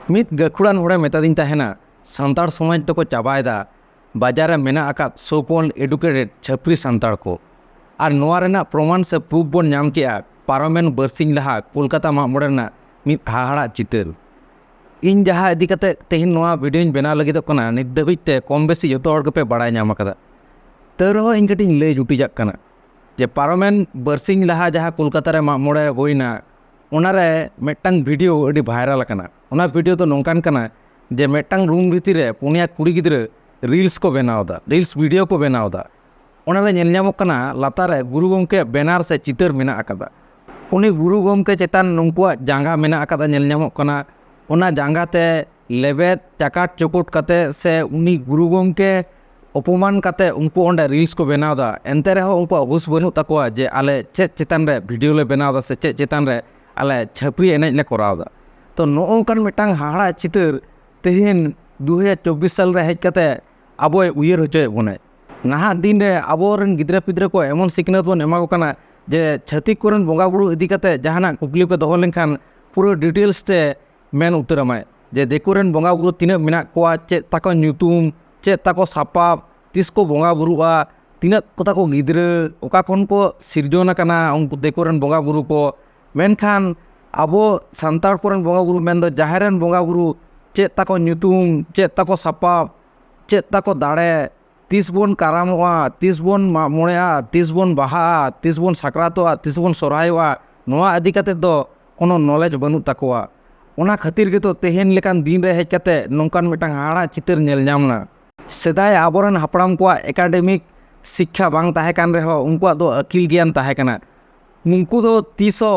ᱢᱤᱫ ᱜᱟᱹᱠᱷᱩᱲᱟᱱ ᱦᱚᱲᱮ ᱢᱮᱛᱟᱫᱤᱧ ᱛᱟᱦᱮᱱᱟ ᱥᱟᱱᱛᱟᱲ ᱥᱚᱢᱟᱡᱽ ᱫᱚᱠᱚ ᱪᱟᱵᱟᱭᱮᱫᱟ ᱵᱟᱡᱟᱨ ᱨᱮ ᱢᱮᱱᱟᱜ ᱟᱠᱟᱫ ᱥᱳᱯᱚᱱ ᱮᱰᱩᱠᱮᱴᱮᱰ ᱪᱷᱟᱹᱯᱨᱤ ᱥᱟᱱᱛᱟᱲ ᱠᱚ। ᱟᱨ ᱱᱚᱣᱟ ᱨᱮᱱᱟᱜ ᱯᱨᱚᱢᱟᱱ ᱥᱮ ᱯᱨᱩᱯ ᱵᱚᱱ ᱧᱟᱢ ᱠᱮᱜᱼᱟ ᱯᱟᱨᱚᱢᱮᱱ ᱵᱟᱨᱥᱤᱧ ᱞᱟᱦᱟ ᱠᱳᱞᱠᱟᱛᱟ ᱢᱟᱜᱢᱚᱬᱮ ᱨᱮᱱᱟᱜ ᱢᱤᱫ ᱦᱟᱦᱟᱲᱟᱜ ᱪᱤᱛᱟᱹᱨ। ᱤᱧ ᱡᱟᱦᱟᱸ ᱤᱫᱤ ᱠᱟᱛᱮ ᱛᱮᱦᱮᱧ ᱱᱚᱣᱟ ᱵᱷᱤᱰᱤᱭᱳᱧ ᱵᱮᱱᱟᱣ ᱞᱟᱹᱜᱤᱫᱚᱜ ᱠᱟᱱᱟ ᱱᱤᱛ ᱫᱷᱟᱹᱵᱤᱡ ᱛᱮ ᱠᱚᱢ ᱵᱮᱥᱤ ᱡᱚᱛᱚ ᱦᱚᱲ ᱜᱮᱯᱮ ᱵᱟᱲᱟᱭ ᱧᱟᱢ ᱟᱠᱟᱫᱟ। ᱛᱟᱹᱣ ᱨᱮᱦᱚᱸ ᱤᱧ ᱠᱟᱹᱴᱤᱡ ᱞᱟᱹᱭ ᱡᱩᱴᱤᱡᱟᱜ ᱠᱟᱱᱟ ᱡᱮ ᱯᱟᱨᱚᱢᱮᱱ ᱵᱟᱨᱥᱤᱧ ᱞᱟᱦᱟ ᱡᱟᱦᱟᱸ ᱠᱳᱞᱠᱟতা ᱨᱮ ᱢᱟᱜᱢᱚᱬᱮ ᱦᱩᱭᱱᱟ ᱚᱱᱟᱨᱮ ᱢᱤᱫᱴᱟᱝ ᱵᱷᱤᱰᱤᱭᱳ ᱟᱹᱰᱤ ᱵᱷᱟᱭᱨᱟᱞ ᱟᱠᱟᱱᱟ। ᱚᱱᱟ ᱵᱷᱤᱰᱤᱭᱳ ᱫᱚ ᱱᱚᱝᱠᱟᱱ ᱠᱟᱱᱟ ᱡᱮ ᱢᱤᱫᱴᱟᱝ ᱨᱩᱢ ᱵᱷᱤᱛᱤᱨ ᱨᱮ ᱯᱩᱱᱭᱟ ᱠᱩᱲᱤ ᱜᱤᱫᱽᱨᱟᱹ রিলস को बनावदा রিলস वीडियो को बनावदा। ओनारे नेल ᱧᱟᱢᱚᱜ ᱠᱟᱱᱟ ᱞᱟᱛᱟᱨ ᱨᱮ गुरु गोमके बैनर से चितर मेना आकादा। उनी गुरु गोमके चेतान नुंकुआ जांगा मेना आकादा नेल ᱧᱟᱢᱚᱜ ᱠᱟᱱᱟ। ओना जांगा ते लेबेद चाकाट चुकुट कते से उनी गुरु गोमके अपमान कते उनको ओंडे रील्स को बनावदा। एनते रहो उनको हुस बनु तकोआ जे आले चेत चेतान रे वीडियो ले बनावदा से चेत चेतान रे आले छापरी एनेज ले करावदा। तो नोंकन मिटांग हाहाड़ा चितर तेहेन 2024 साल रे हेज कते आबोय उयर होचोय बोने। नाहा दिन रे आबोरन गिद्रा पिद्रा को एमन सिखनत बोन एमा को कना जे छातिक कोरन बोंगा बुरु इदी कते जहाना कुकली पे दोहो लेनखान पूरा डिटेल्स ते मेन उतरमाय जे देकुरन बोंगा बुरु तिना मेना कोआ चेत ताको न्यूतुम चेत ताको सापाब तिस को बोंगा बुरुआ तिना को ताको गिद्रा ओका कोन को सिरजोन कना उनको देकुरन बोंगा बुरु को मेनखान आबो सांतार कोरन बोंगा बुरु मेन दो जाहेरन बोंगा बुरु चेत ताको न्यूतुम चेत ताको सापाब चेत ताको दाड़े तीस बोन कारामोआ तीस बोन मागमोणेआ तीस बोन बाहा तीस बोन साक्रातोआ तीस बोन सोरायोआ नोआ इदी कते दो कोनो नॉलेज बनु तकोआ। ओना खातिर गे तो तेहेन लेकान दिन रे हेज कते नोंकान मिटांग हाड़ा चितर नेल ᱧᱟᱢना। सेदाय आबोरन हापड़ाम कोआ एकाडेमिक शिक्षा बांग ताहे कान रेहो उनकुआ दो अकिल ज्ञान ताहे कना। नुंकु दो तीसो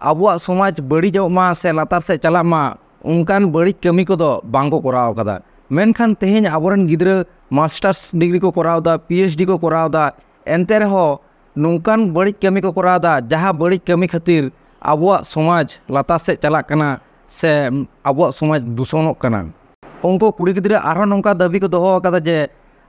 आबुआ समाज बड़िजोग मा से लातार से चला मा उनकान बड़िज कमी को दो बांगो कराव कदा। मेनखान तेहेन आबोरन गिद्रा मास्टर्स डिग्री को करावदा पीएचडी को करावदा एनते रहो नोंकान बड़िज कमी को करावदा जहाँ बड़िज कमी खातिर आबुआ समाज लातार से चला कना से आबुआ समाज दूषणोग कना। उनको कुड़ी गिद्रा आरो नोंका दाबी को दोहो कदा जे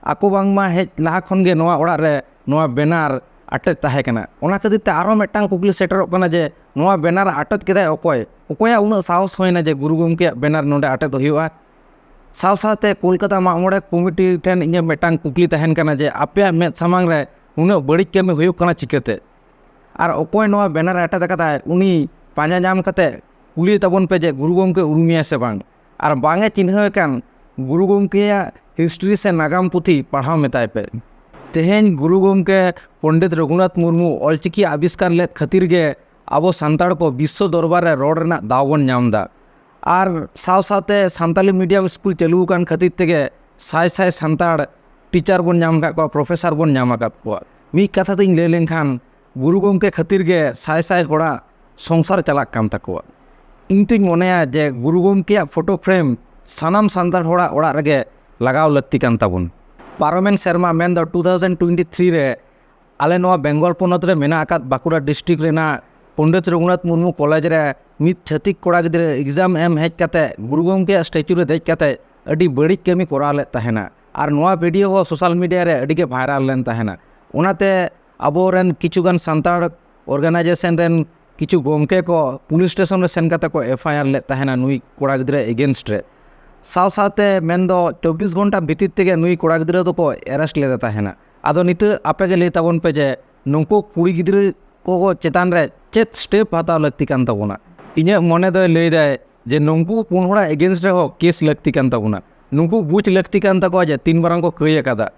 आको बांगमा हेज लाहा खन गे नोआ ओड़ा रे नोआ बेनार अटक ताहे कना। ओना खातिर ते आरो मिदटांग कुकली सेटरोग कना जे नोआ बेनार अटक केदाय ओकोय ओकोया उना साहस होयना जे गुरु गोमके बेनार नोंडे अटक दो हुयुआ। साव साथे कोलकाता मागमोड़े कमिटी ठेन इᱧ मिदटांग कुकली तहन कना जे आपेया मेद सामांग रे उना बड़िज कमी हुयुग कना चिकाते आर ओकोय नोआ बेनार अटक कदाय उनी पांजा नाम कते कुली ताबोन पे जे गुरु गोमके उरुमिया से बांग आर बांगे चिन्ह कान गुरु गोमकेया हिस्ट्री से नागाम पुथी पढ़ाव मेताय पे। तेहेन गुरु गोमके पंडित रघुनाथ मुर्मू ऑलचिकी आविष्कार लेद खातिर गे आबो सांताड़ को विश्व दरबार रे रोड रेना दाव बोन ᱧᱟᱢदा। आर साव साथे सानताली मीडियम स्कूल चालू कान खातिर तेगे साय साय सांताड़ टीचर बोन ᱧᱟᱢ का प्रोफेसर बोन ᱧᱟᱢ आकाद कोआ। मी कथा तिन ले लेनखान गुरु गोमके खातिर गे साय साय होड़ा संसार चलाक कान तकोआ। इन तुम मोनेया जे गुरु गोमके फोटो फ्रेम सानाम सांताड़ होड़ा ओड़ा रगे लगाव लक्ति कान ताबोन। पारमेन सेरमा मेन दो 2023 रे आले नोआ बेंगल पोनत रे मेना आकाद बाकुड़ा डिस्ट्रिक्ट रेना पंडित रघुनाथ मुर्मू कॉलेज रे मित छातिक कोड़ा गिद्रा एग्जाम एम हेज कते गुरु गोमके स्टैचू रे देज कते अडी बड़िज कमी कराव ले ताहेना। आर नोआ वीडियो हो सोशल मीडिया रे अडी गे भाइरल लेन ताहेना। ओनाते आबोरेन किछुगान सांताड़ ऑर्गेनाइजेशन रेन किछु गोमके को पुलिस स्टेशन रे सेन कते को एफआईआर ले ताहेना नुई कोड़ा गिद्रा एगेंस्ट रे। साव साथे मेन दो 24 घंटा भीतर तेगे नुई कोड़ा गिद्रा दो को अरेस्ट ले ताहेना। आदो नित आपे गे ले ताबोन पे जे नुंको कुड़ी गिद्रा को चेतान रे चेत स्टेप हाताव लक्ति कान ताबोना। इᱧᱟᱹᱜ मने दो लई दाय जे नुंकु पुन होड़ा एगेंस्ट रे हो केस लक्ति कान ताबोना। नुंकु बुझ लक्ति कान ताको जे तीन बारंग को कई अकादा।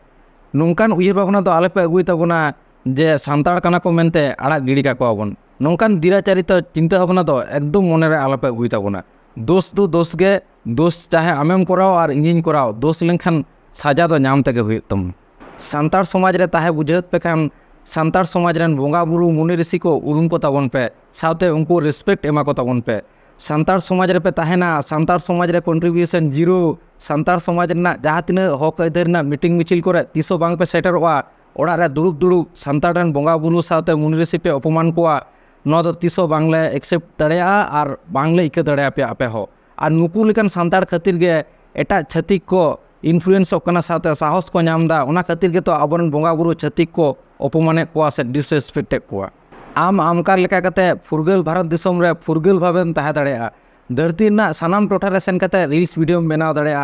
नोंकान उयहर भावना दो आलेपे अगुई ताबोना जे सांताड़ काना को मेनते आड़ाग गिड़ी काकोआबोन। नोंकान दिराचारित चिंता भावना दो एकदम मने रे आलेपे अगुई ताबोना। दोष दो दोष गे दोष चाहे आमेम कराओ आर इᱧिᱧ कराओ दोष लेनखान साजा दो ᱧᱟᱢ तेगे हुयुग तम। सांताड़ समाज रे ताहे बुझात पे खान सांताड़ समाज रेन बोंगा बुरु मुनि ऋषि को उरुम को ताबोन पे साथे उनको रिस्पेक्ट एमा को ताबोन पे। सांताड़ समाज रे पे ताहेना सांताड़ समाज रे कंट्रीब्यूशन जीरो सांताड़ समाज रेना जहाँ तिना हक अइदार रेना मीटिंग मिचिल करे तीसो बांग पे सेटरोआ ओड़ा रे दुड़ुब दुड़ुब सांताड़ रेन बोंगा बुरु साथे मुनि ऋषि पे अपमान कोआ नोआ दो तीसो बांगले एक्सेप्ट दाड़ेया आर बांगले इका दाड़ेया पे आपे हो। आर नुकु लेकान सांताड़ खातिर गे एटा छातिक को इन्फ्लुएंस कना साथे साहस को ᱧᱟᱢदा। ओना खातिर गे तो आबोरन बोंगा बुरु छातिक को अपमाने कोआ से डिसरेस्पेक्ट कोआ। आम आमकार लेका कते फुरगल भारत दिसम रे फुरगल भावेम ताहे दाड़ेया धरती रेनाग सानाम टोठा रे सेन कते रील्स वीडियो बनाव दाड़ेया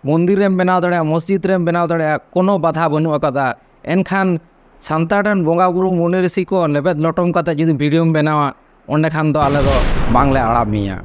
मंदिर रेम बनाव दाड़ेया मस्जिद रेम बनाव दाड़ेया कोनो बाधा बनु अकादा एनखान सान्ताड़ रन बोंगा बुरु मुनि ऋषि को लेबेद लटम कते जुदी वीडियो बनावा ओंडे खान दो आले दो बांगले आड़ा मिया।